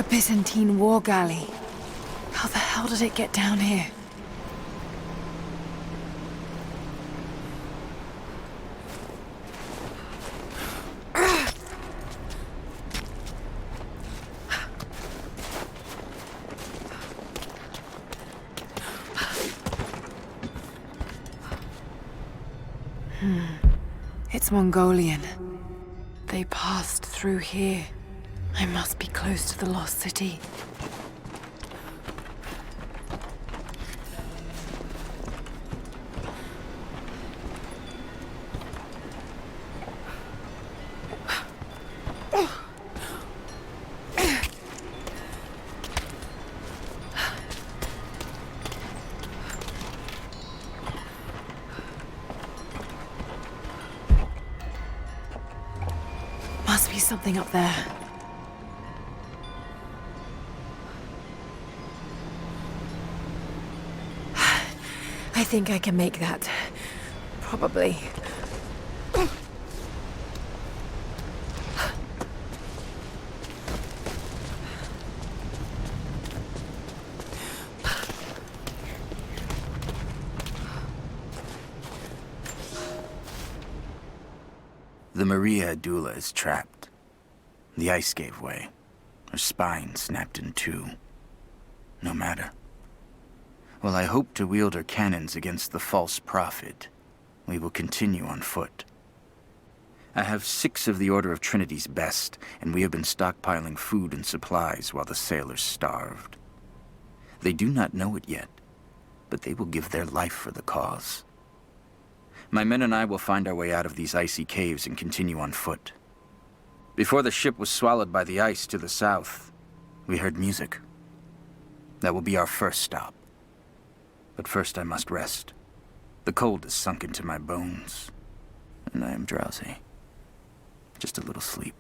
A Byzantine war galley. How the hell did it get down here? It's Mongolian. They passed through here. I must be close to the lost city. Must be something up there. I think I can make that. Probably. The Maria Adula is trapped. The ice gave way. Her spine snapped in two. No matter. While I hope to wield her cannons against the false prophet, we will continue on foot. I have 6 of the Order of Trinity's best, and we have been stockpiling food and supplies while the sailors starved. They do not know it yet, but they will give their life for the cause. My men and I will find our way out of these icy caves and continue on foot. Before the ship was swallowed by the ice to the south, we heard music. That will be our first stop. But first I must rest. The cold has sunk into my bones, and I am drowsy. Just a little sleep.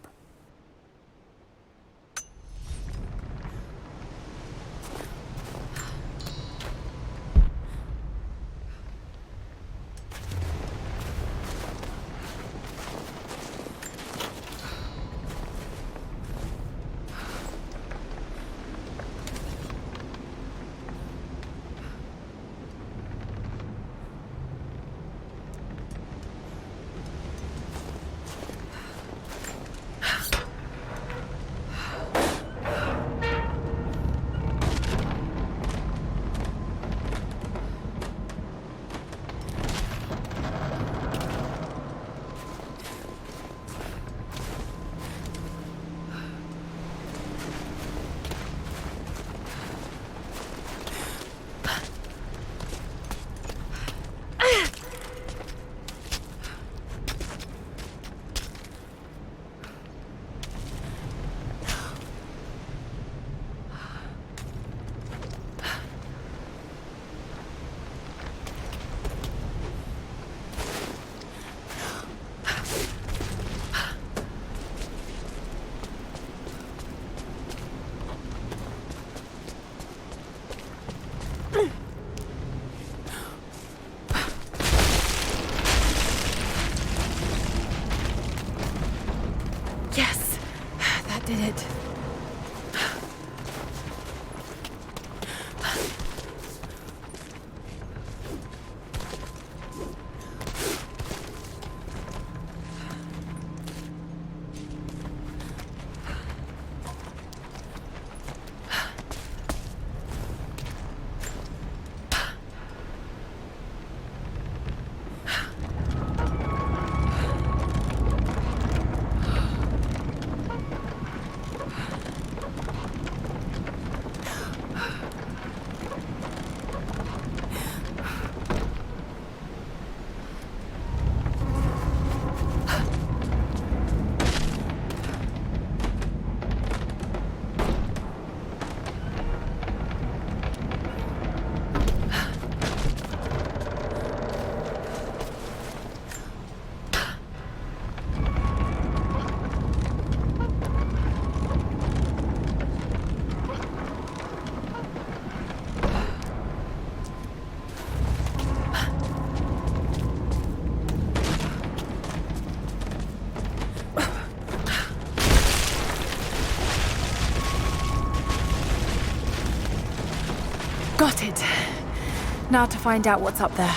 Yes, that did it. Now to find out what's up there.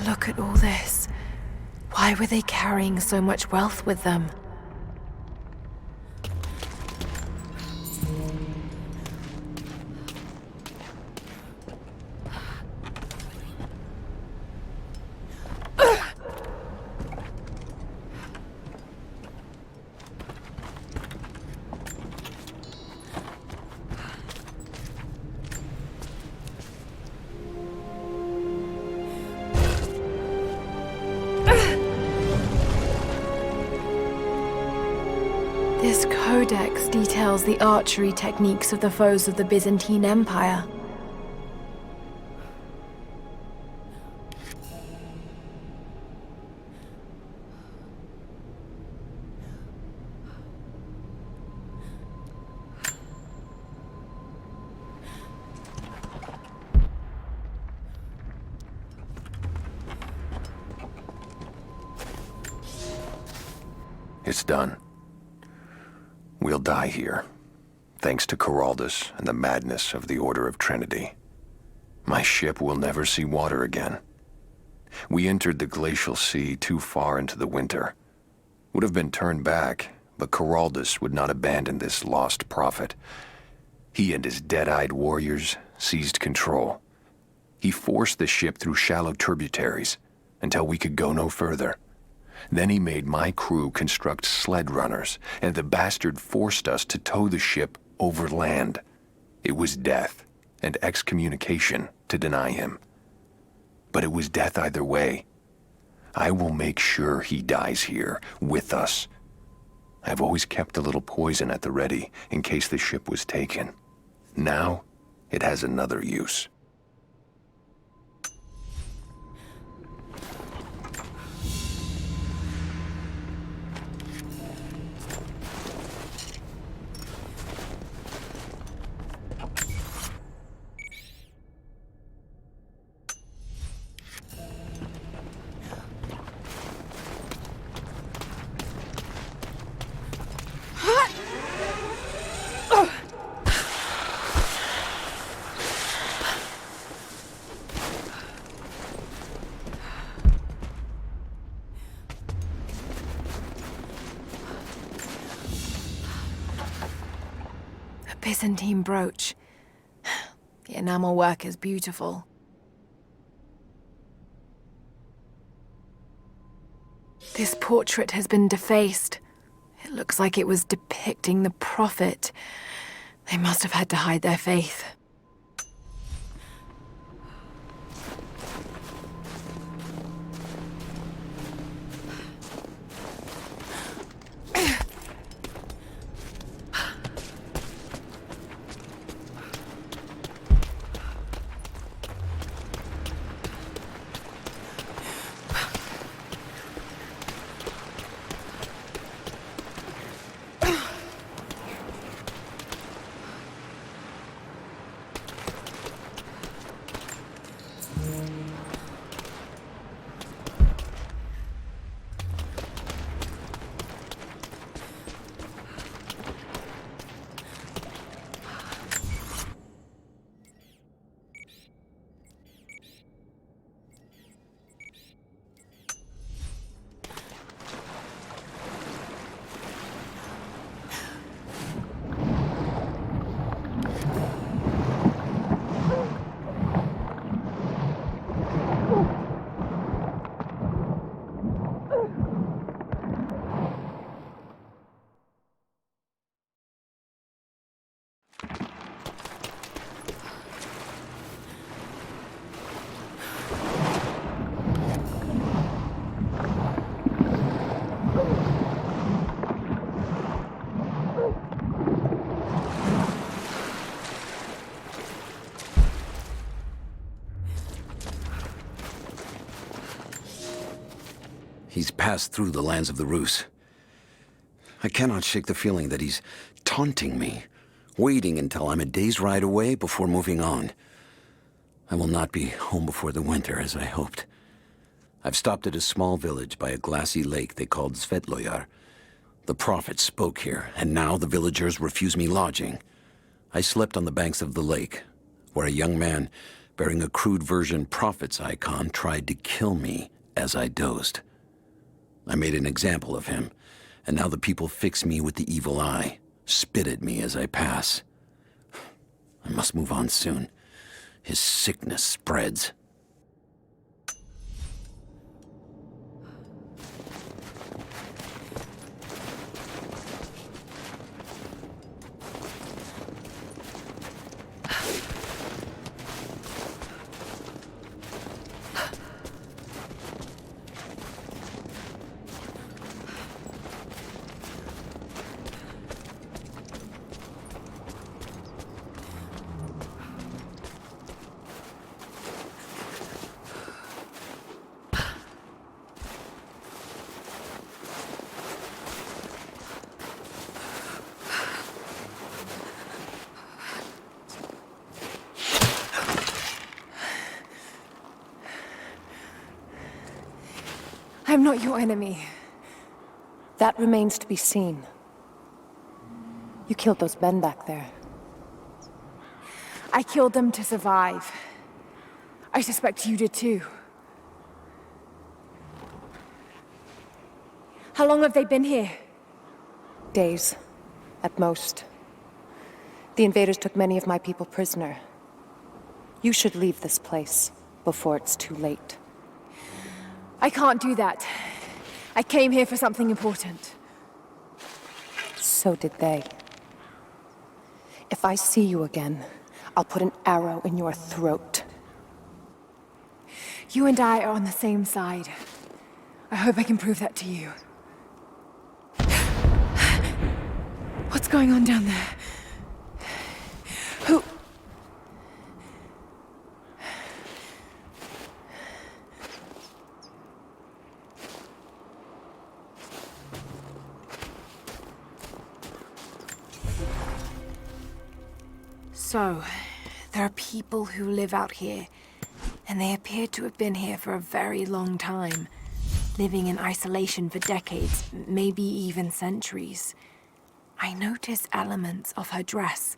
Look at all this. Why were they carrying so much wealth with them? This codex details the archery techniques of the foes of the Byzantine Empire. It's done. We'll die here, thanks to Coraldus and the madness of the Order of Trinity. My ship will never see water again. We entered the glacial sea too far into the winter. Would have been turned back, but Coraldus would not abandon this lost prophet. He and his dead-eyed warriors seized control. He forced the ship through shallow tributaries until we could go no further. Then he made my crew construct sled runners, and the bastard forced us to tow the ship over land. It was death and excommunication to deny him. But it was death either way. I will make sure he dies here, with us. I've always kept a little poison at the ready in case the ship was taken. Now, it has another use. Byzantine brooch. The enamel work is beautiful. This portrait has been defaced. It looks like it was depicting the prophet. They must have had to hide their faith. He's passed through the lands of the Rus. I cannot shake the feeling that he's taunting me, waiting until I'm a day's ride away before moving on. I will not be home before the winter, as I hoped. I've stopped at a small village by a glassy lake they called Svetloyar. The prophet spoke here, and now the villagers refuse me lodging. I slept on the banks of the lake, where a young man bearing a crude version prophet's icon tried to kill me as I dozed. I made an example of him, and now the people fix me with the evil eye, spit at me as I pass. I must move on soon. His sickness spreads. I'm not your enemy. That remains to be seen. You killed those men back there. I killed them to survive. I suspect you did too. How long have they been here? Days, at most. The invaders took many of my people prisoner. You should leave this place before it's too late. I can't do that. I came here for something important. So did they. If I see you again, I'll put an arrow in your throat. You and I are on the same side. I hope I can prove that to you. What's going on down there? Who... So, there are people who live out here, and they appear to have been here for a very long time, living in isolation for decades, maybe even centuries. I notice elements of her dress,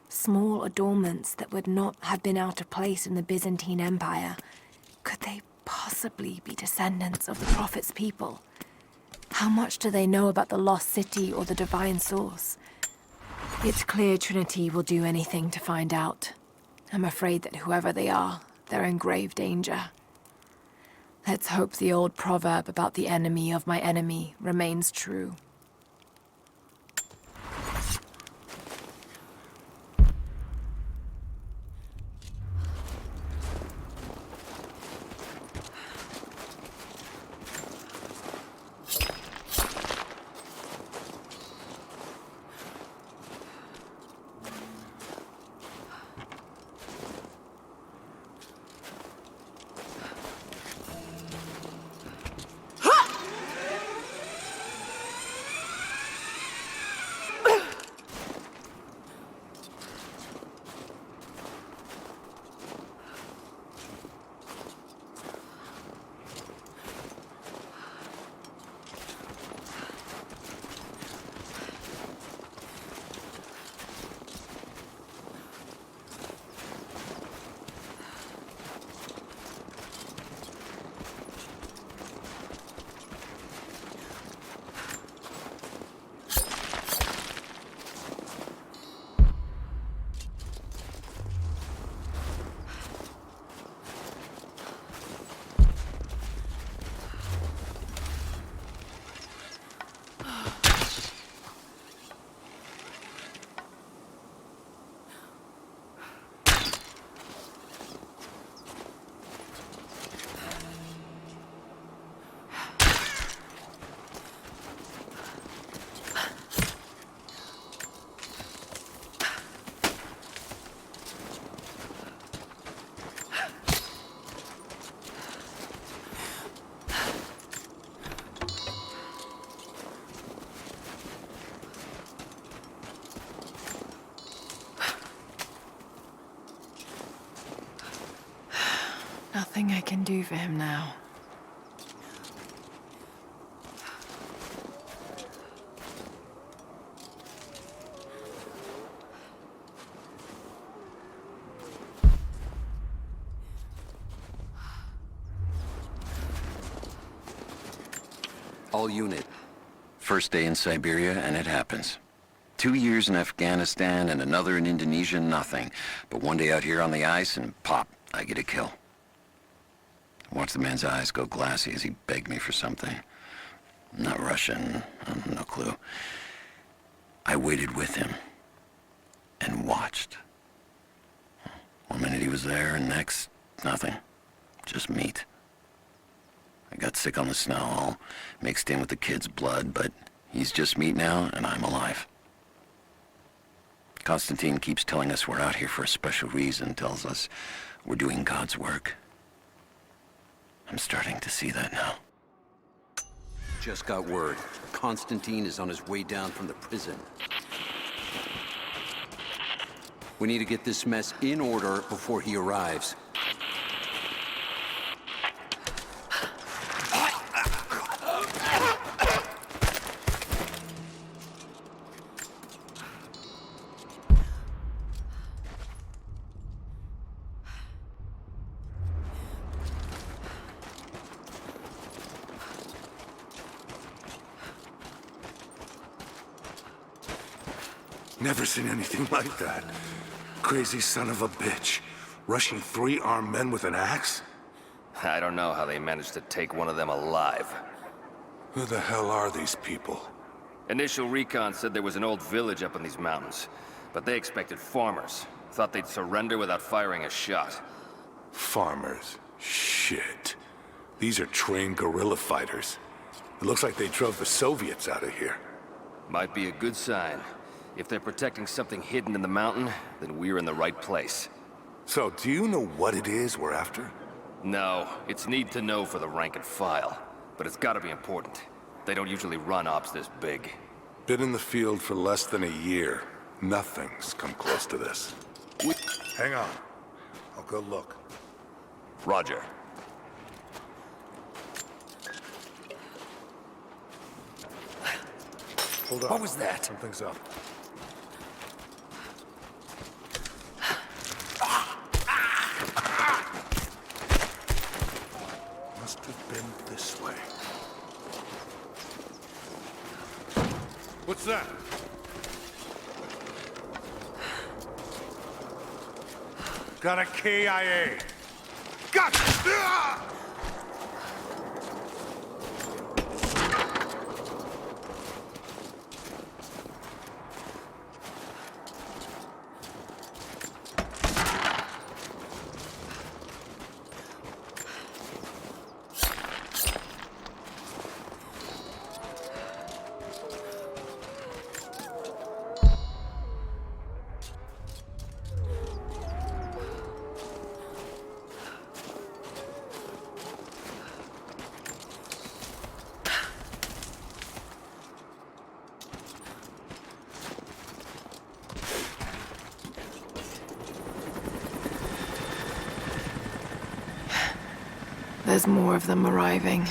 small adornments that would not have been out of place in the Byzantine Empire. Could they possibly be descendants of the Prophet's people? How much do they know about the lost city or the divine source? It's clear Trinity will do anything to find out. I'm afraid that whoever they are, they're in grave danger. Let's hope the old proverb about the enemy of my enemy remains true. Nothing I can do for him now. All unit. First day in Siberia, and it happens. 2 years in Afghanistan and another in Indonesia, nothing. But one day out here on the ice, and pop, I get a kill. Watch the man's eyes go glassy as he begged me for something. Not Russian, no clue. I waited with him and watched. 1 minute he was there, and next, nothing. Just meat. I got sick on the snow, all mixed in with the kid's blood, but he's just meat now, and I'm alive. Constantine keeps telling us we're out here for a special reason, tells us we're doing God's work. I'm starting to see that now. Just got word. Constantine is on his way down from the prison. We need to get this mess in order before he arrives. Never seen anything like that. Crazy son of a bitch. Rushing 3 armed men with an axe? I don't know how they managed to take one of them alive. Who the hell are these people? Initial recon said there was an old village up in these mountains, but they expected farmers. Thought they'd surrender without firing a shot. Farmers. Shit. These are trained guerrilla fighters. It looks like they drove the Soviets out of here. Might be a good sign. If they're protecting something hidden in the mountain, then we're in the right place. So, do you know what it is we're after? No, it's need to know for the rank and file. But it's gotta be important. They don't usually run ops this big. Been in the field for less than a year. Nothing's come close to this. Hang on. I'll go look. Roger. Hold on. What was that? Something's up. Must have been this way. What's that? Got a KIA. Got it! There's more of them arriving.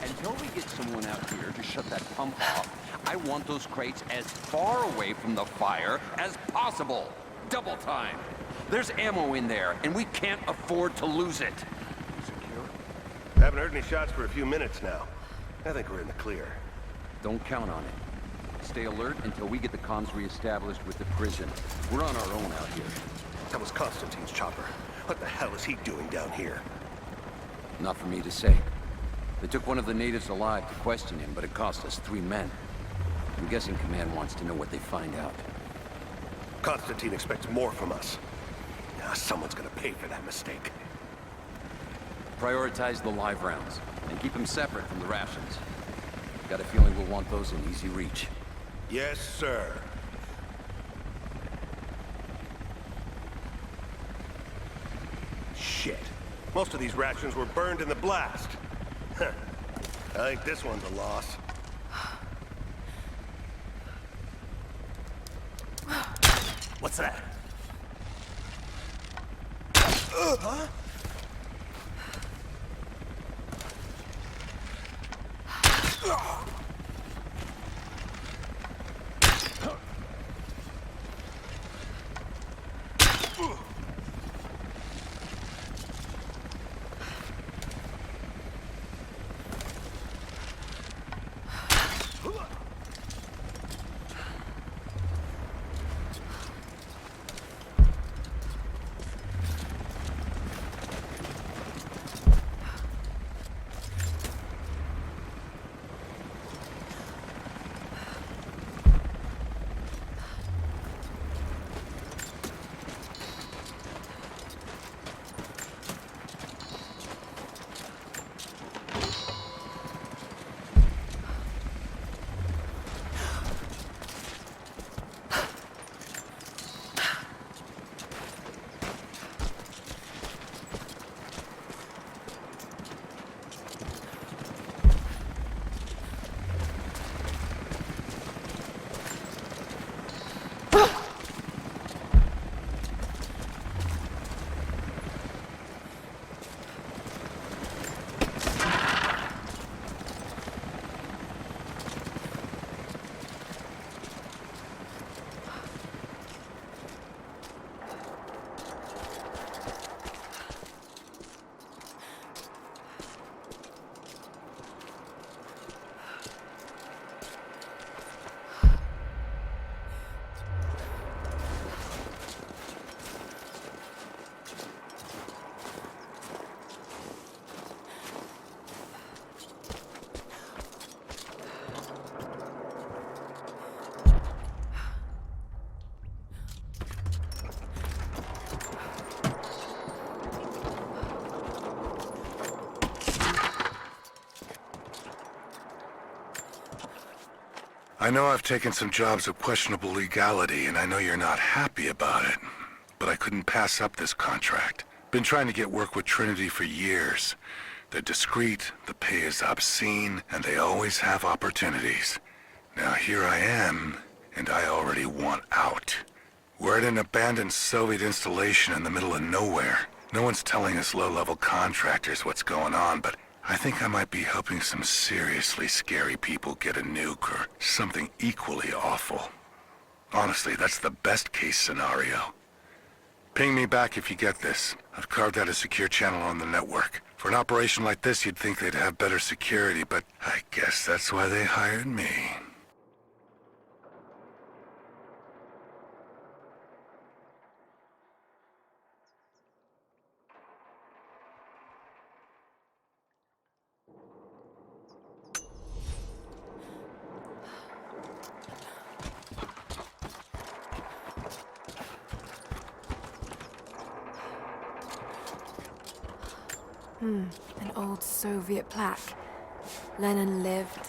Until we get someone out here to shut that pump off, I want those crates as far away from the fire as possible. Double time. There's ammo in there, and we can't afford to lose it. Secure? Haven't heard any shots for a few minutes now. I think we're in the clear. Don't count on it. Stay alert until we get the comms reestablished with the prison. We're on our own out here. That was Constantine's chopper. What the hell is he doing down here? Not for me to say. They took one of the natives alive to question him, but it cost us 3 men. I'm guessing Command wants to know what they find out. Constantine expects more from us. Now, someone's gonna pay for that mistake. Prioritize the live rounds, and keep them separate from the rations. Got a feeling we'll want those in easy reach. Yes, sir. Shit. Most of these rations were burned in the blast. Huh. I think this one's a loss. What's that? Huh? I know I've taken some jobs of questionable legality, and I know you're not happy about it. But I couldn't pass up this contract. Been trying to get work with Trinity for years. They're discreet, the pay is obscene, and they always have opportunities. Now here I am, and I already want out. We're at an abandoned Soviet installation in the middle of nowhere. No one's telling us low-level contractors what's going on, but I think I might be helping some seriously scary people get a nuke or something equally awful. Honestly, that's the best-case scenario. Ping me back if you get this. I've carved out a secure channel on the network. For an operation like this, you'd think they'd have better security, but I guess that's why they hired me. An old Soviet plaque. Lenin lived.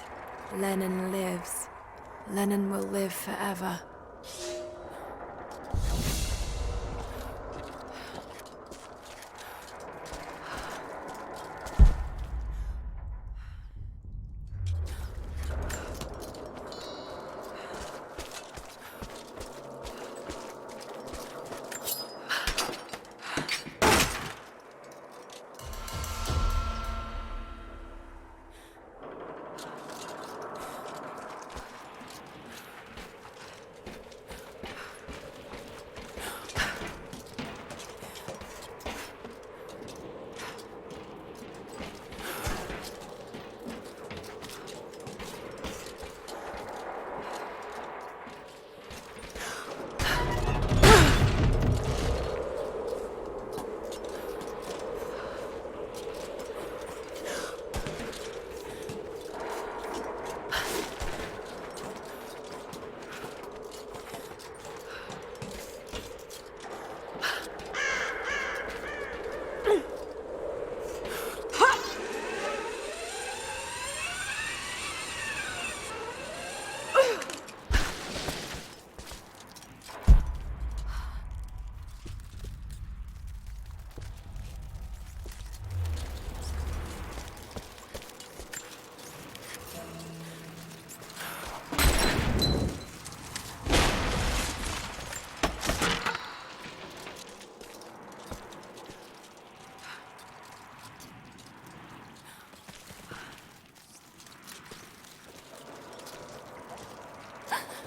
Lenin lives. Lenin will live forever.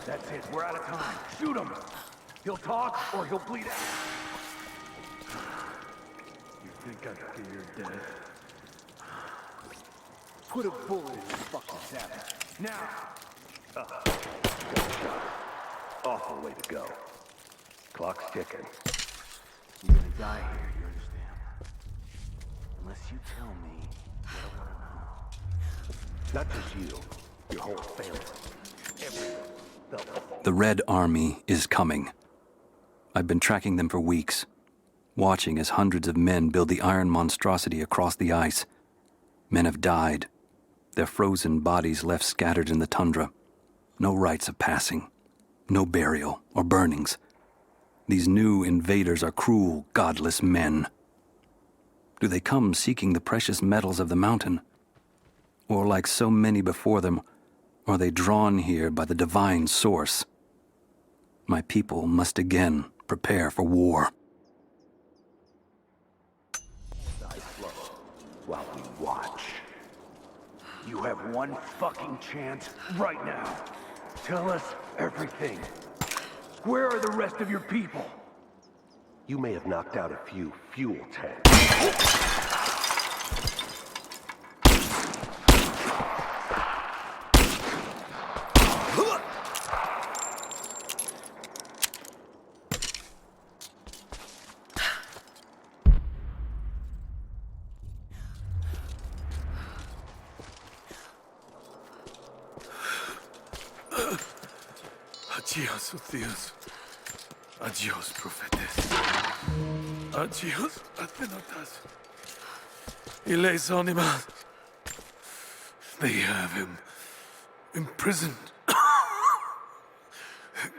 That's it. We're out of time. Shoot him. He'll talk or he'll bleed out. You think I fear death? Put a bullet in his fucking sapper. Now! Good shot. Awful way to go. Clock's ticking. You're gonna die here, you understand? Unless you tell me what I wanna know. Not just you. Your whole family. Everyone. The Red Army is coming. I've been tracking them for weeks, watching as hundreds of men build the iron monstrosity across the ice. Men have died, their frozen bodies left scattered in the tundra. No rites of passing, no burial or burnings. These new invaders are cruel, godless men. Do they come seeking the precious metals of the mountain? Or like so many before them, are they drawn here by the divine source? My people must again prepare for war. Die slow while we watch. You have one fucking chance right now. Tell us everything. Where are the rest of your people? You may have knocked out a few fuel tanks. Adiós, Dios. Adiós, profetes. Adiós, Athenotas. Y les animas. They have him imprisoned.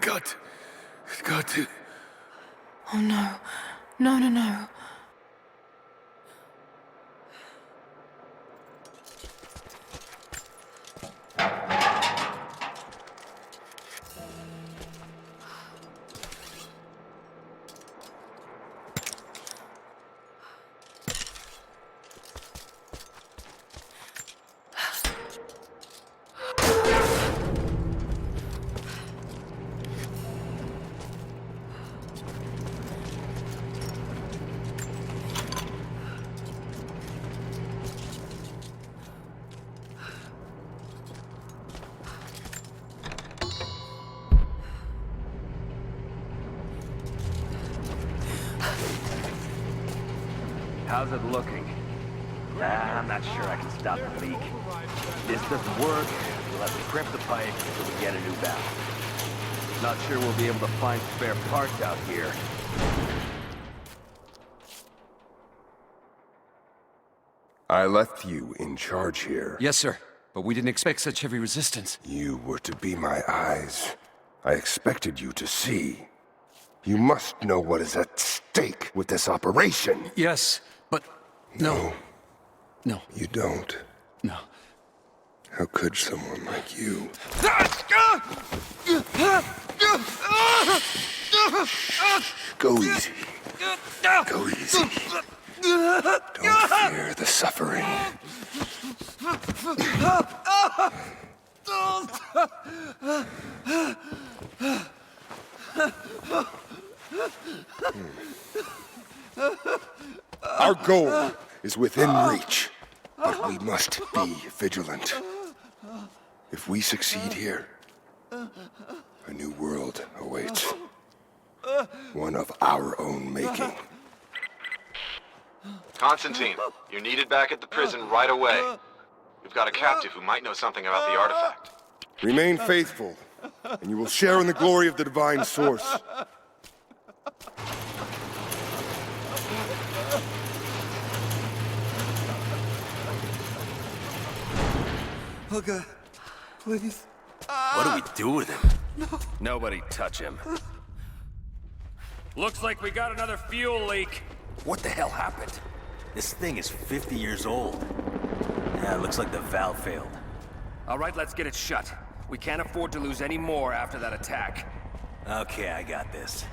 Got to. Oh no. No. How's it looking? I'm not sure I can stop the leak. If this doesn't work, we'll have to crimp the pipe until we get a new valve. Not sure we'll be able to find spare parts out here. I left you in charge here. Yes, sir. But we didn't expect such heavy resistance. You were to be my eyes. I expected you to see. You must know what is at stake with this operation. Yes, but... No. No. You don't. No. How could someone like you? Go easy. Go easy. Don't fear the suffering. Our goal is within reach, but we must be vigilant. If we succeed here, a new world awaits. One of our own making. Constantine, you're needed back at the prison right away. We've got a captive who might know something about the artifact. Remain faithful, and you will share in the glory of the divine source. Oh God, please. What do we do with him? No. Nobody touch him. Looks like we got another fuel leak. What the hell happened? This thing is 50 years old. Yeah, it looks like the valve failed. All right, let's get it shut. We can't afford to lose any more after that attack. Okay, I got this.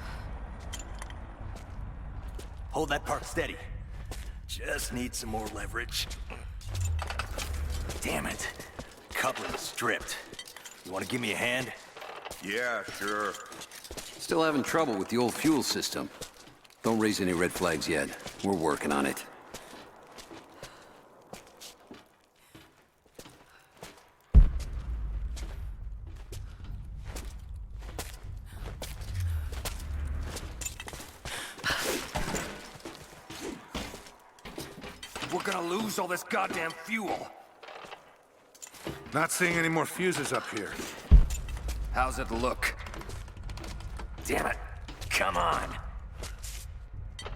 Hold that part steady. Just need some more leverage. Damn it. Coupling stripped. You want to give me a hand? Yeah, sure. Still having trouble with the old fuel system. Don't raise any red flags yet. We're working on it. We're gonna lose all this goddamn fuel. Not seeing any more fuses up here. How's it look? Damn it. Come on.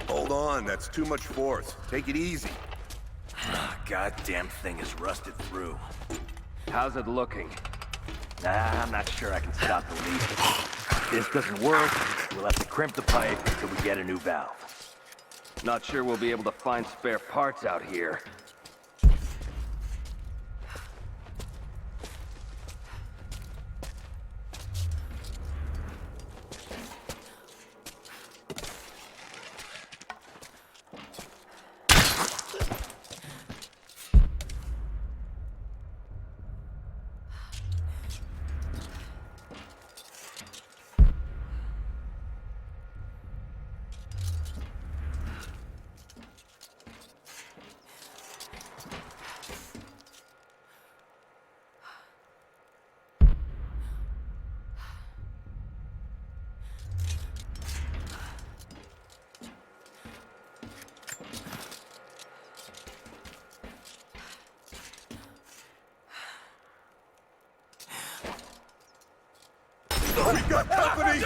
Hold on, that's too much force. Take it easy. Goddamn thing is rusted through. How's it looking? Nah, I'm not sure I can stop the leak. If this doesn't work, we'll have to crimp the pipe until we get a new valve. Not sure we'll be able to find spare parts out here. We got company!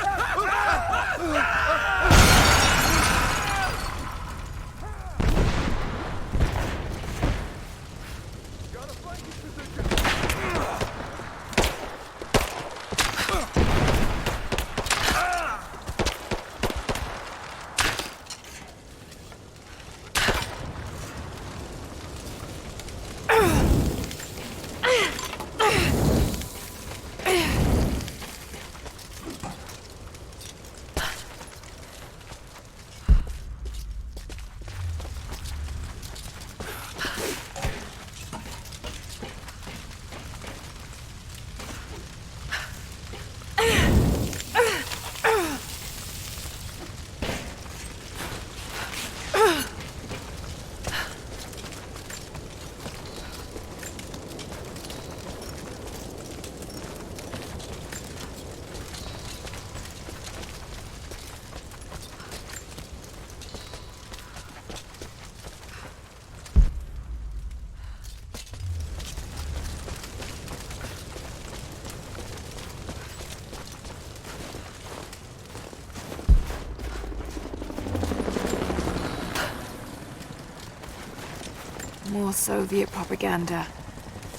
More Soviet propaganda.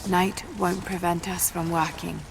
Night won't prevent us from working.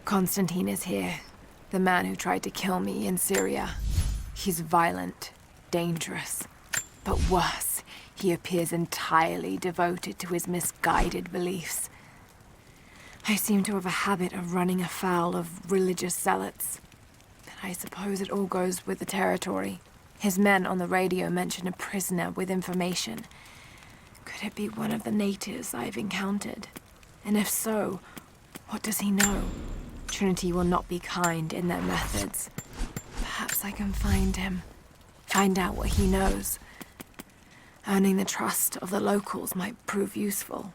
Konstantin is here. The man who tried to kill me in Syria. He's violent, dangerous. But worse, he appears entirely devoted to his misguided beliefs. I seem to have a habit of running afoul of religious zealots. But I suppose it all goes with the territory. His men on the radio mention a prisoner with information. Could it be one of the natives I've encountered? And if so, what does he know? Trinity will not be kind in their methods. Perhaps I can find him. Find out what he knows. Earning the trust of the locals might prove useful.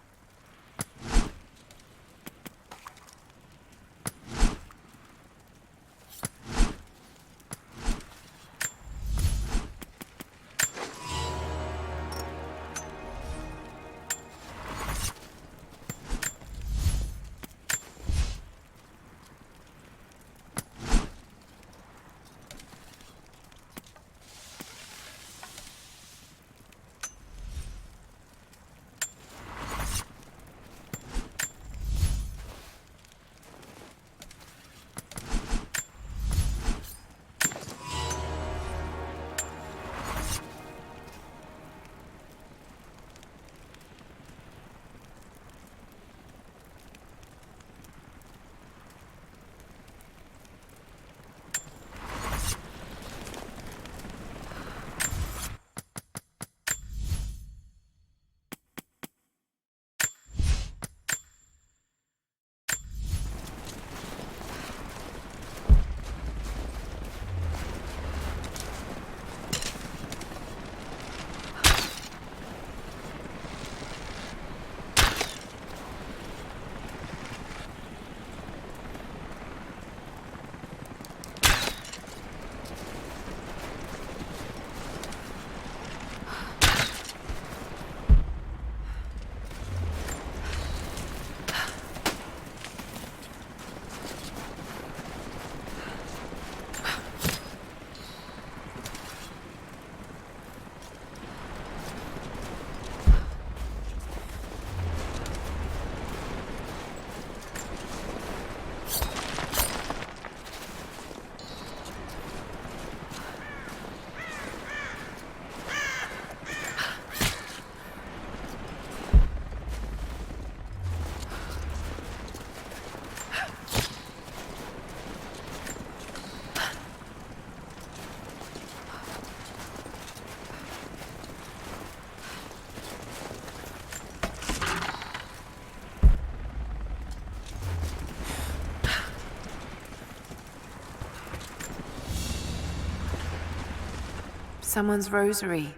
someone's rosary.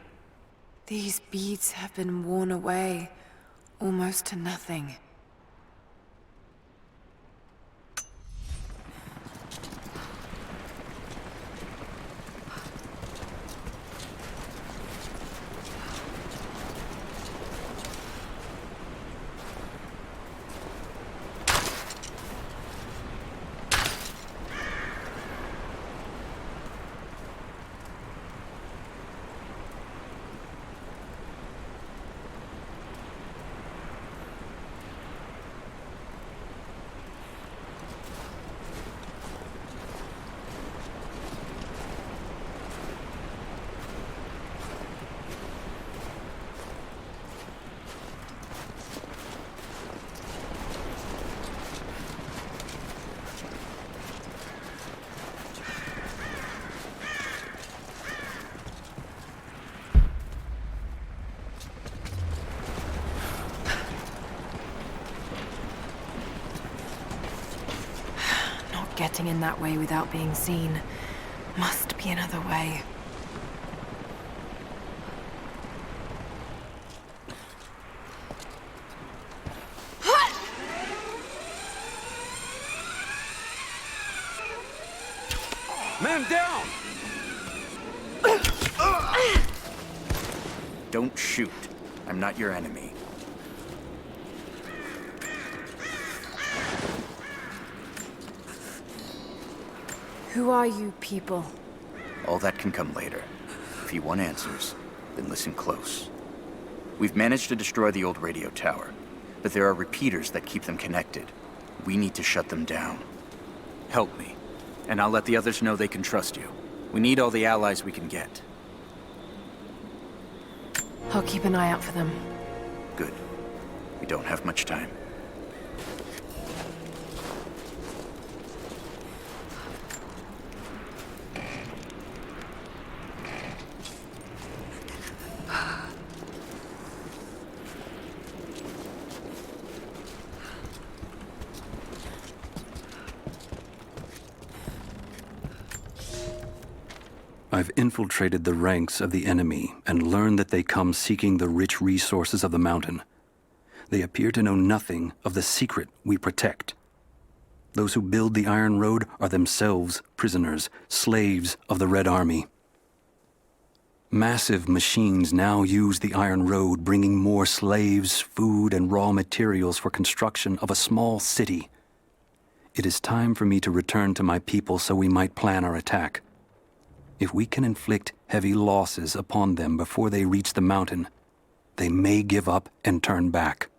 These beads have been worn away, almost to nothing. Getting in that way without being seen. Must be another way. Man down! Don't shoot. I'm not your enemy. Who are you people? All that can come later. If you want answers, then listen close. We've managed to destroy the old radio tower, but there are repeaters that keep them connected. We need to shut them down. Help me, and I'll let the others know they can trust you. We need all the allies we can get. I'll keep an eye out for them. Good. We don't have much time. I've infiltrated the ranks of the enemy and learned that they come seeking the rich resources of the mountain. They appear to know nothing of the secret we protect. Those who build the Iron Road are themselves prisoners, slaves of the Red Army. Massive machines now use the Iron Road, bringing more slaves, food, and raw materials for construction of a small city. It is time for me to return to my people so we might plan our attack. If we can inflict heavy losses upon them before they reach the mountain, they may give up and turn back.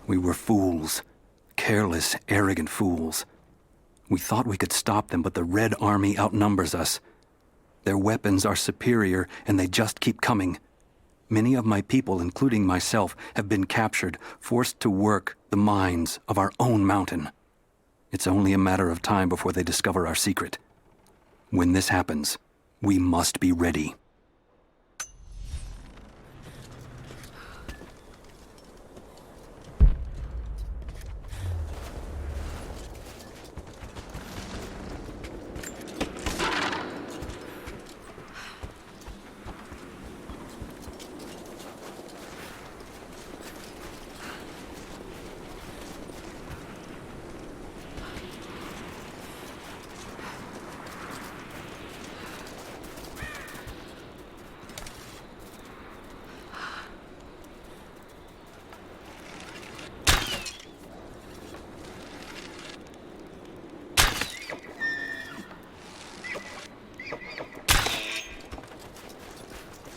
We were fools. Careless, arrogant fools. We thought we could stop them, but the Red Army outnumbers us. Their weapons are superior, and they just keep coming. Many of my people, including myself, have been captured, forced to work the mines of our own mountain. It's only a matter of time before they discover our secret. When this happens, we must be ready.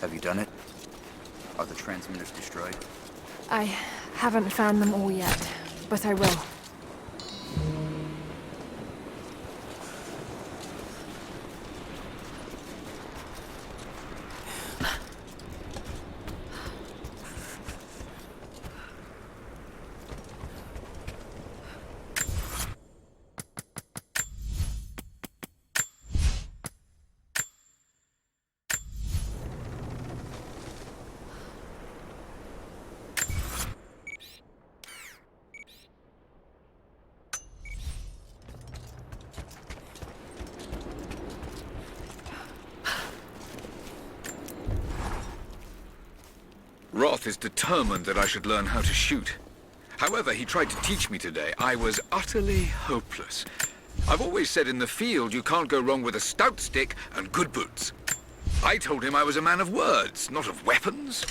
Have you done it? Are the transmitters destroyed? I haven't found them all yet, but I will. Roth is determined that I should learn how to shoot. However, he tried to teach me today. I was utterly hopeless. I've always said in the field you can't go wrong with a stout stick and good boots. I told him I was a man of words, not of weapons.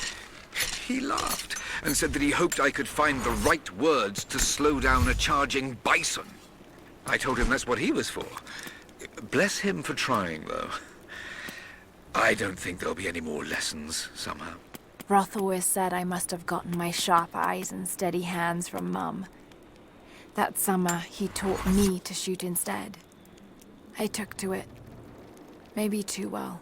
He laughed and said that he hoped I could find the right words to slow down a charging bison. I told him that's what he was for. Bless him for trying, though. I don't think there'll be any more lessons, somehow. Roth always said I must have gotten my sharp eyes and steady hands from Mum. That summer, he taught me to shoot instead. I took to it. Maybe too well.